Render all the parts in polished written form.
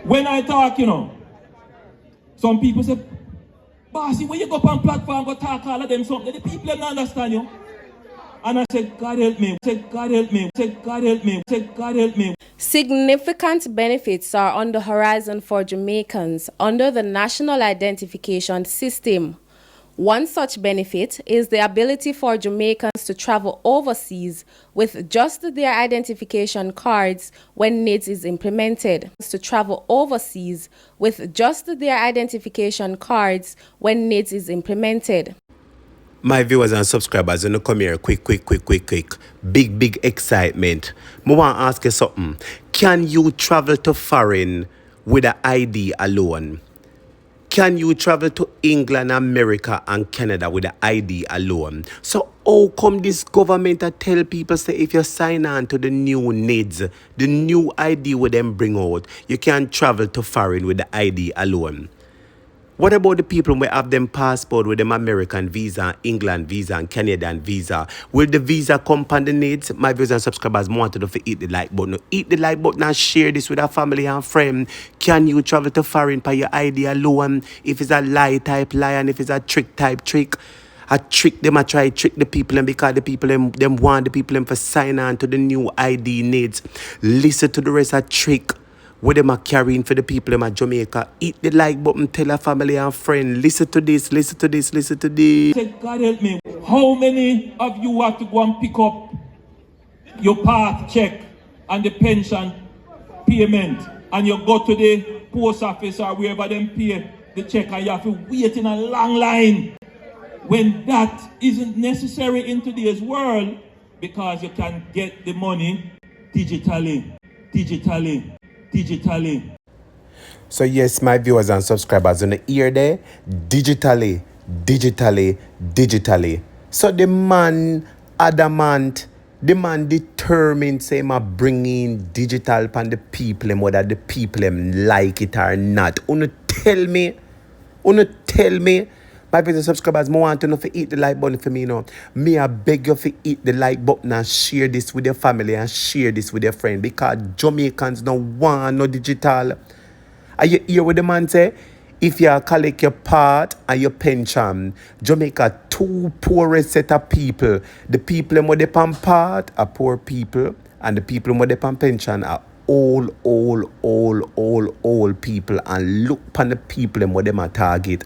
When I talk, some people say, Bossy, when you go up on platform, go talk all of them something, the people don't understand you. And I said, God help me, God help me, God help me, God help me. Significant benefits are on the horizon for Jamaicans under the National Identification System. One such benefit is the ability for Jamaicans to travel overseas with just their identification cards when NIDS is implemented. To travel overseas with just their identification cards when NIDS is implemented. My viewers and subscribers, you know, come here, quick. Big excitement. I want to ask you something. Can you travel to foreign with an ID alone? Can you travel to England, America, and Canada with an ID alone? So how come this government tell people, say, if you sign on to the new NIDS, the new ID with them bring out, you can travel to foreign with the ID alone? What about the people who have them passport with them American visa, England visa, and Canadian visa? Will the visa come on the NIDS? My viewers and subscribers wanted to hit the like button. Hit the like button and share this with a family and friend. Can you travel to foreign by your ID alone? If it's a lie type lie and if it's a trick type trick. I trick them, I try to trick the people, and because the people them want the people them for sign on to the new ID NIDS. Listen to the rest of trick. What them are carrying for the people in Jamaica. Hit the like button, tell a family and friend. Listen to this. God help me. How many of you have to go and pick up your path check and the pension payment, and you go to the post office or wherever them pay the check, and you have to wait in a long line when that isn't necessary in today's world, because you can get the money digitally. So yes, my viewers and subscribers, on the ear there, digitally. So the man adamant, the man determined, say, ma bring in digital upon the people, whether the people like it or not. Wanna tell me, my viewers and subscribers, I want to know if you hit the like button for me now. Me, I beg you to hit the like button and share this with your family and share this with your friend, because Jamaicans don't want no digital. Are you hear what the man say? If you collect your part and your pension, Jamaica two poorest set of people. The people who depend on part are poor people, and the people who depend on pension are all people. And look upon the people who them a target.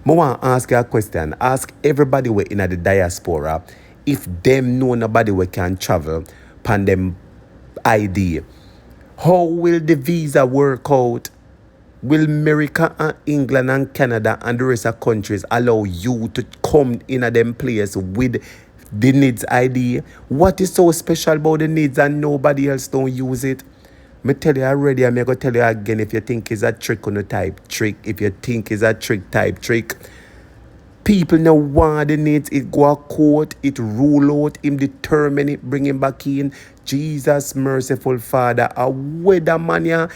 I want to ask you a question. Ask everybody in the diaspora if them know nobody we can travel pan them ID. How will the visa work out? Will America and England and Canada and the rest of countries allow you to come in at them place with the NIDS ID? What is so special about the NIDS and nobody else don't use it? Me tell you already, I'm going to tell you again, if you think it's a trick on the type trick, if you think it's a trick type trick, people now want the NIDS, it go a court, it rule out, him determine it, bring him back in. Jesus merciful Father, a weather man ya,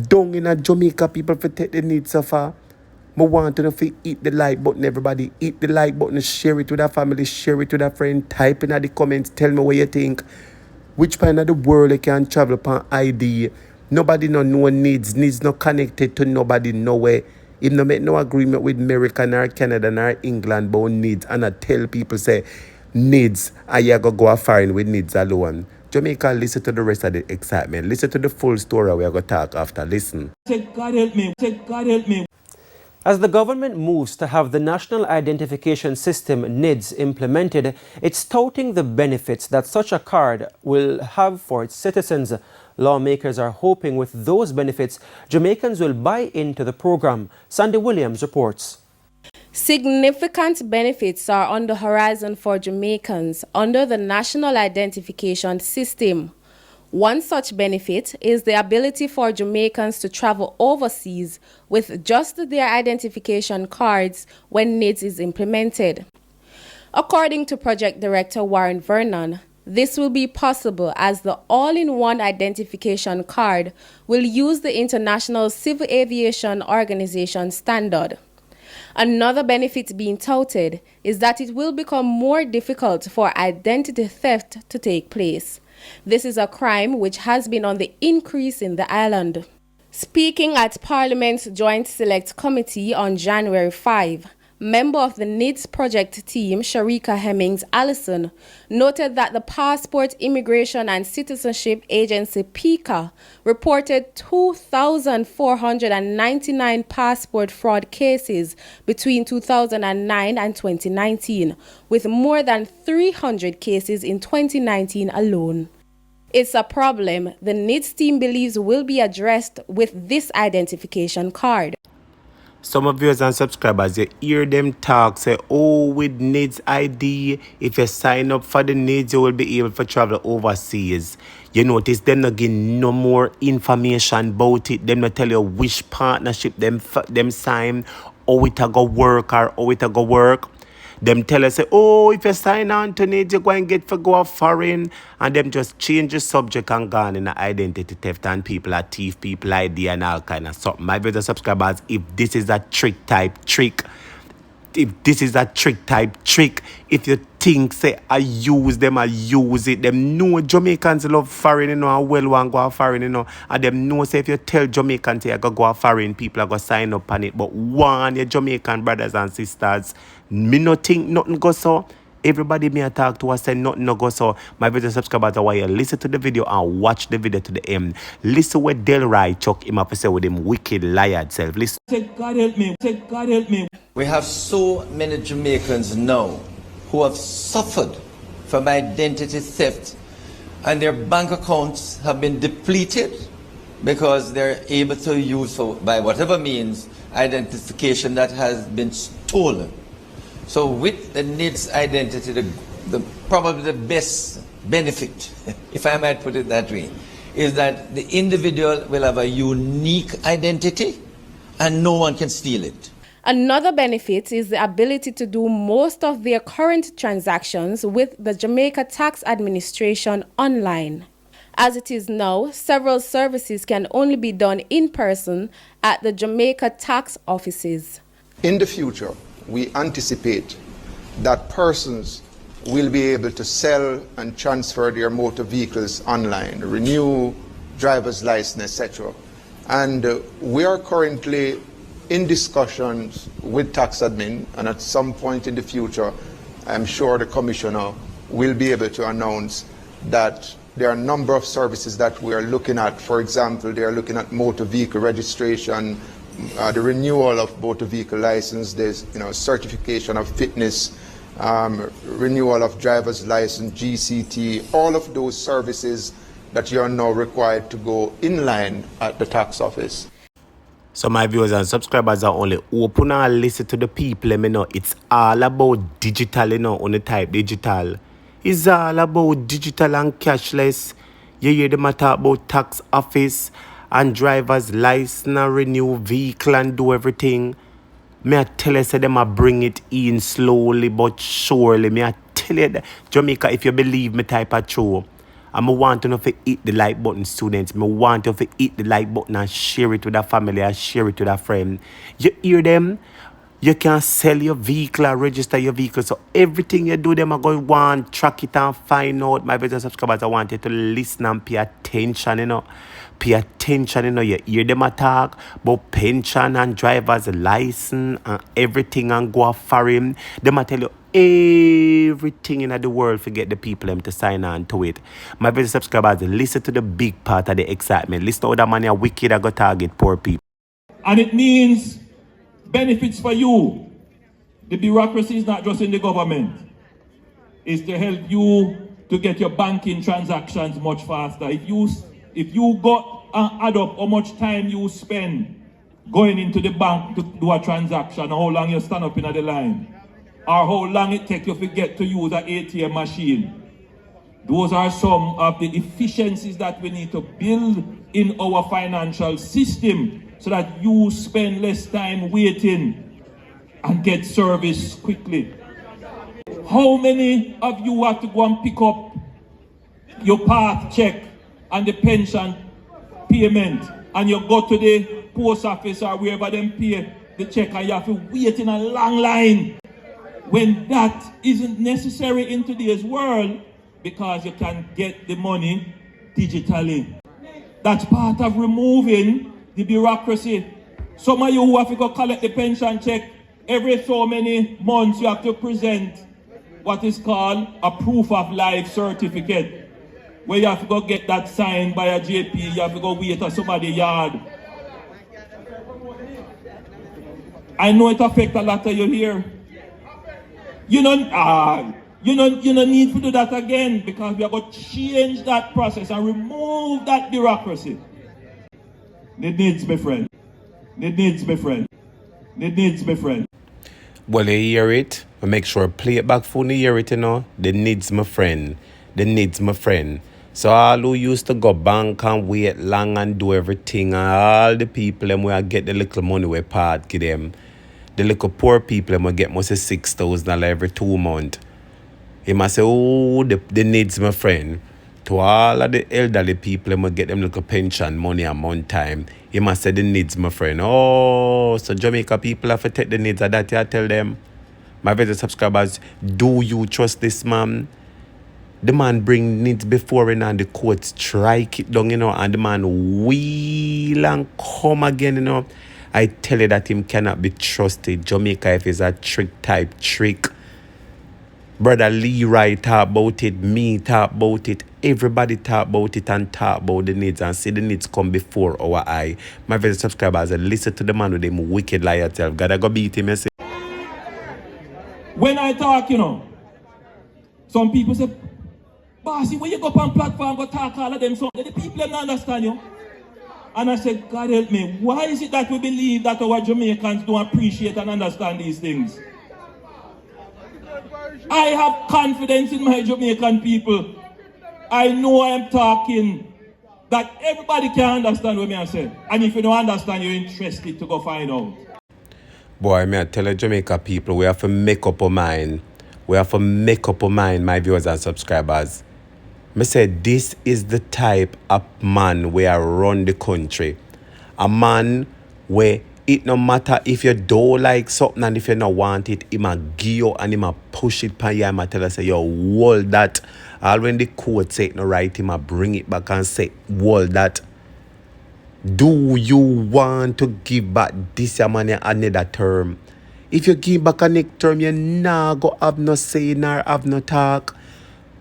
down in a Jamaica people for take the NIDS so far. I want to know if you hit the like button, everybody. Hit the like button, share it with a family, share it with a friend, type in the comments, tell me what you think. Which part of the world you can travel upon ID? Nobody no NIDS not connected to nobody nowhere. If no make no agreement with America nor Canada nor England about NIDS, and I tell people say NIDS, and you go foreign with NIDS alone. Jamaica, listen to the rest of the excitement. Listen to the full story we are going to talk after. Listen. God help me. As the government moves to have the National Identification System NIDS implemented, it's touting the benefits that such a card will have for its citizens. Lawmakers are hoping with those benefits, Jamaicans will buy into the program. Sandy Williams reports. Significant benefits are on the horizon for Jamaicans under the National Identification System. One such benefit is the ability for Jamaicans to travel overseas with just their identification cards when NIDS is implemented. According to Project Director Warren Vernon, this will be possible as the all-in-one identification card will use the International Civil Aviation Organization standard. Another benefit being touted is that it will become more difficult for identity theft to take place. This is a crime which has been on the increase in the island. Speaking at Parliament's Joint Select Committee on January 5, member of the NIDS project team, Sharika Hemmings-Allison, noted that the Passport, Immigration and Citizenship Agency, PICA, reported 2,499 passport fraud cases between 2009 and 2019, with more than 300 cases in 2019 alone. It's a problem the NIDS team believes will be addressed with this identification card. Some of viewers and subscribers, you hear them talk, say, oh, with NIDS ID, if you sign up for the NIDS, you will be able to travel overseas. You notice them not getting no more information about it. Them not tell you which partnership them sign, how it a go work or how it a go work. Them tell us, say, oh, if you sign on to NIDS, you go and get for go foreign. And them just change the subject and gone in identity theft and people are thief, people ID and all kind of stuff. My viewers and subscribers, if this is a trick, if you think, say, I use them, I use it. Them know Jamaicans love foreign, and well want go foreign, and them know, say, if you tell Jamaicans, say, I go foreign, people are going to sign up on it. But one, your Jamaican brothers and sisters, me no think nothing go so. Everybody me talk to us say nothing no go so. My video subscribers, I want you listen to the video and watch the video to the end. Listen what Delroy Chuck him up say with him wicked liar self. Listen. Say, God help me. Say, God help me. We have so many Jamaicans now who have suffered from identity theft, and their bank accounts have been depleted because they're able to use, by whatever means, identification that has been stolen. So with the NIDS identity, probably the best benefit, if I might put it that way, is that the individual will have a unique identity and no one can steal it. Another benefit is the ability to do most of their current transactions with the Jamaica Tax Administration online. As it is now, several services can only be done in person at the Jamaica tax offices. In the future, we anticipate that persons will be able to sell and transfer their motor vehicles online, renew driver's license, etc. And we are currently in discussions with tax admin, and at some point in the future, I'm sure the commissioner will be able to announce that there are a number of services that we are looking at. For example, they are looking at motor vehicle registration, the renewal of motor vehicle license, there's certification of fitness, renewal of driver's license, GCT, all of those services that you are now required to go inline at the tax office. So my viewers and subscribers are only open and listen to the people, it's all about digital, on the type digital. It's all about digital and cashless. You hear them talk about tax office and driver's license, renew vehicle and do everything. Me I tell you, say them I bring it in slowly but surely. Me I tell you that Jamaica, if you believe me type of true, I want to know if you hit the like button, students. I want to hit the like button and share it with a family and share it with a friend. You hear them? You can sell your vehicle or register your vehicle. So everything you do, them are going to want track it and find out. My brothers and subscribers, I want you to listen and pay attention, Pay attention, you hear them talk about pension and driver's license and everything and go foreign. They might tell you everything in the world to get the people to sign on to it. My brothers and subscribers, listen to the big part of the excitement. Listen to how that money are wicked and go target poor people. And it means benefits for you. The bureaucracy is not just in the government. It's to help you to get your banking transactions much faster. If you got and add up how much time you spend going into the bank to do a transaction, how long you stand up in the line, or how long it takes you to get to use an ATM machine. Those are some of the efficiencies that we need to build in our financial system so that you spend less time waiting and get service quickly. How many of you have to go and pick up your path check and the pension payment, and you go to the post office or wherever them pay the check and you have to wait in a long line, when that isn't necessary in today's world because you can get the money digitally? That's part of removing the bureaucracy. Some of you who have to go collect the pension check, every so many months you have to present what is called a proof of life certificate, where you have to go get that signed by a JP, you have to go wait at somebody's yard. I know it affects a lot of you here. You don't need to do that again, because we are going to change that process and remove that bureaucracy. NIDS, my friend. NIDS, my friend. NIDS, my friend. Well, you hear it. I make sure I play it back for you hear it, you know. The NIDS, my friend. The NIDS, my friend. So all who used to go bank and wait long and do everything, and all the people them will get the little money we part give them. The little poor people them will get most of $6,000 every 2 months. He must say, oh, the NIDS, my friend. To all of the elderly people, them will get them little pension money a month time. He must say the NIDS, my friend. Oh, so Jamaica people have to take the NIDS, and that I tell them. My very subscribers, do you trust this man? The man bring NIDS before him and the court strike it down, you know, and the man wheel and come again, you know. I tell you that him cannot be trusted. Jamaica, if it's a trick. Brother Leroy talk about it, me talk about it, everybody talk about it and talk about the NIDS and see the NIDS come before our eye. My very subscribers, listen to the man with them wicked liar self. Gotta go beat him, you see. When I talk, you know, some people say, Bossy, when you go up on platform, go talk all of them, so the people don't understand you. And I said, God help me, why is it that we believe that our Jamaicans don't appreciate and understand these things? I have confidence in my Jamaican people. I know I am talking that everybody can understand what I say. And if you don't understand, you're interested to go find out. Boy, me I tell the Jamaica people, we have to make up our mind. We have to make up our mind, my viewers and subscribers. Me say this is the type of man where run the country. A man where it no matter if you don't like something and if you don't want it, he might give you and he might push it pan you and might tell us say, yo, hold that. All when the court say it no right, he might bring it back and say, hold that. Do you want to give back this money another term? If you give back a next term, you nah go have no say nor have no talk.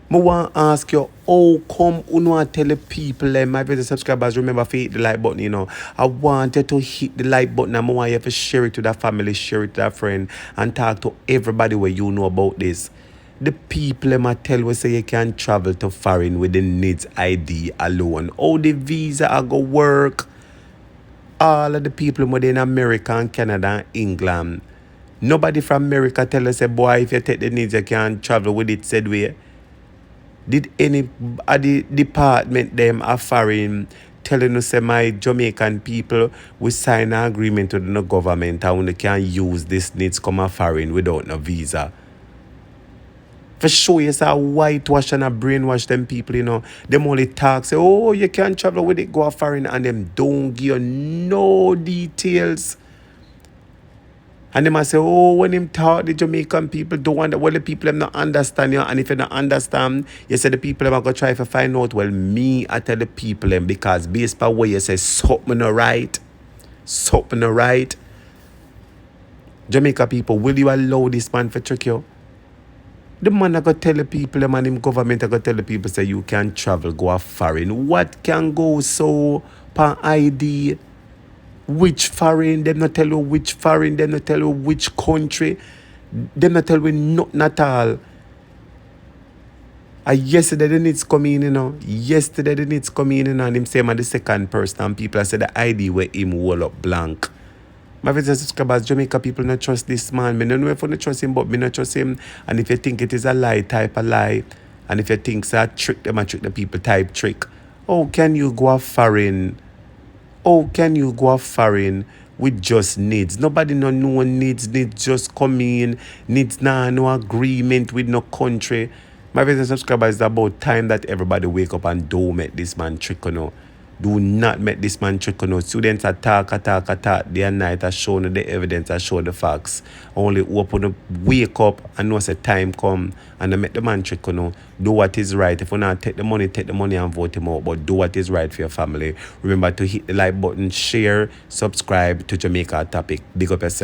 I want to ask you, how come you want to tell the people, my very subscribers, remember to hit the like button, you know. I want you to hit the like button and I want you to share it to that family, share it to that friend, and talk to everybody where you know about this. The people might tell you say you can travel to foreign with the NIDS ID alone. How the visa are go work? All of the people who in America and Canada and England. Nobody from America tell us, say, boy, if you take the NIDS, you can travel with it, said way. Did any of the department them are foreign telling us say my Jamaican people we sign an agreement with the government and we can use this NIDS come a foreign without no visa? For sure, you say whitewash and a brainwash them people, you know. Them only talk, say, oh, you can travel with it, go a foreign, and them don't give you no details. And they must say, oh, when him talk, the Jamaican people don't want, well, the people them not understand you. And if you don't understand, you say the people them are going to try to find out, well, me, I tell the people them, because based on what you say, something not right. Something not right. Jamaica people, will you allow this man to trick you? The man are going to tell the people, the man in government are going to tell the people, say, you can travel, go a foreign. What can go so per ID? Which foreign, them not tell you which foreign, them not tell you which country, them not tell you nothing at all. Yesterday the NIDS come in, you know. Yesterday the NIDS come in, you know, and him say I'm the second person and people say the ID where him hold up blank. My friends and subscribers, Jamaica people not trust this man. I don't know if I not trust him, but I not trust him. And if you think it is a lie, type a lie. And if you think it's a trick, them a trick the people, type trick. How can you go a foreign? How can you go a foreign with just NIDS? Nobody no know NIDS. NIDS just come in. NIDS no agreement with no country. My friends and subscribers, it's about time that everybody wake up and don't make this man trick, you know. Do not make this man trick on you. Students attack day and night. I show you the evidence, I show the facts. Only open up, wake up and know say time come and I make the man trick on you. Do what is right. If you not take the money and vote him out. But do what is right for your family. Remember to hit the like button, share, subscribe to Jamaica Topic. Big up yourself.